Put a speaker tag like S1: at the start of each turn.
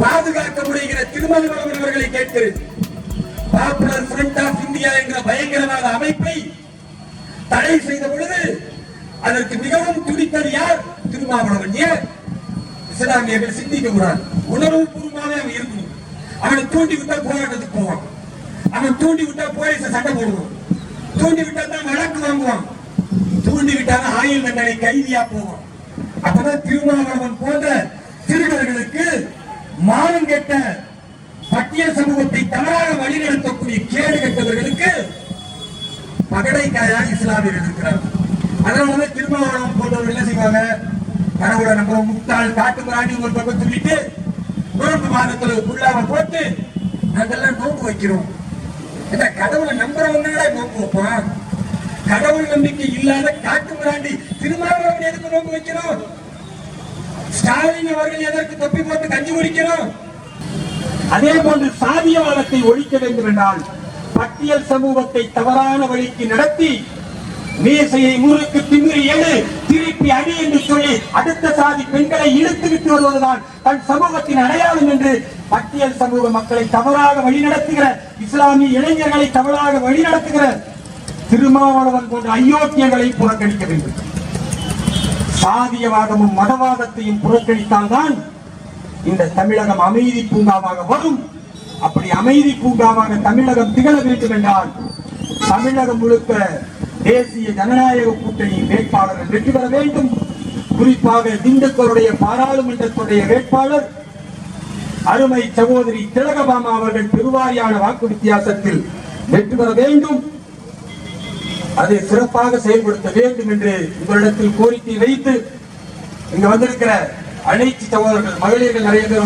S1: பாதுகாக்க முடிகிற திருமாவளவன் அவர்களை கேட்கிறேன். பாப்புலர் ஃப்ரண்ட் ஆஃப் இந்தியா என்ற பயங்கரவாத அமைப்பை தடை செய்த பொழுது அதற்கு மிகவும் துடித்தது யார்? திருமாவளவன். ஏன்? இஸ்லாமியர்கள் சிந்திக்க கூடாது, உணர்வு பூர்வமாவே அவன் இருக்கணும். அவனை தூண்டி விட்டா போராட்டத்துக்கு போவான், அவன் தூண்டி விட்டா போலீஸ சண்டை போடுவான், தூண்டி விட்டா தான் வழக்கு வாங்குவான், தூண்டி விட்டாலும் ஆயுள் தண்டனை கைதியா போவான். அப்பதான் திருமாவளவன் போன்ற திருடர்களுக்கு மானம் கெட்ட பட்டியல் சமூகத்தை தவறாக வழிநடத்தக்கூடிய கேடு கெட்டவர்களுக்கு பகடைக்காயாக இஸ்லாமியர்கள் இருக்கிறார்கள். அதனாலதான் திருமாவளவன் போன்றவர்கள் என்ன செய்வாங்க? கடவுளை நம்ம முட்டாள் காட்டு மிராண்டி ஒரு பக்கம் சொல்லிட்டு நோன்பு மாதத்துல உள்ளாம போட்டு நாங்கெல்லாம் நோன்பு வைக்கிறோம். கடவுளை நம்புறவங்க நோன்பு வைப்பான். கடவுள் நம்பிக்கை இல்லாத காட்டு மிராண்டி திருமாவளவன் எதுக்கு நோன்பு வைக்கிறோம்? ஸ்டாலின் அவர்கள் எதற்கு தொப்பி போட்டு கஞ்சி குடிக்கணும்? அதே போன்று சாதியவாதத்தை ஒழிக்க வேண்டும் என்றால் பட்டியல் சமூகத்தை தவறான வழிக்கு நடத்தி மீசையை முறுக்கு திமிரி எடு திருப்பி அடி என்று சொல்லி அடுத்த சாதி பெண்களை இழுத்து விட்டு வருவதுதான் தன் சமூகத்தின் அடையாளம் என்று பட்டியல் சமூக மக்களை தவறாக வழிநடத்துகிற இஸ்லாமிய இளைஞர்களை தவறாக வழிநடத்துகிற திருமாவளவன் போன்ற அயோக்கியங்களை புறக்கணிக்க வேண்டும். சாதியவாதமும் மதவாதத்தையும் புறக்கணித்தால்தான் இந்த தமிழகம் அமைதி பூங்காவாக வரும். அப்படி அமைதி பூங்காவாக தமிழகம் திகழ வேண்டும் என்றால் தமிழகம் முழுக்க தேசிய ஜனநாயக கூட்டணி வேட்பாளர்கள் வெற்றி பெற வேண்டும். குறிப்பாக திண்டுக்கலுடைய பாராளுமன்றத்துடைய வேட்பாளர் அருமை சகோதரி திலகபாமா அவர்கள் பெருவாரியான வாக்கு வித்தியாசத்தில் வெற்றி பெற வேண்டும். அதை சிறப்பாக செயல்படுத்த வேண்டும் என்று உங்களிடத்தில் கோரிக்கை வைத்து இங்கு வந்திருக்கிற அனைத்து சகோதரர்கள் மகளிர்கள் நிறைய பேர்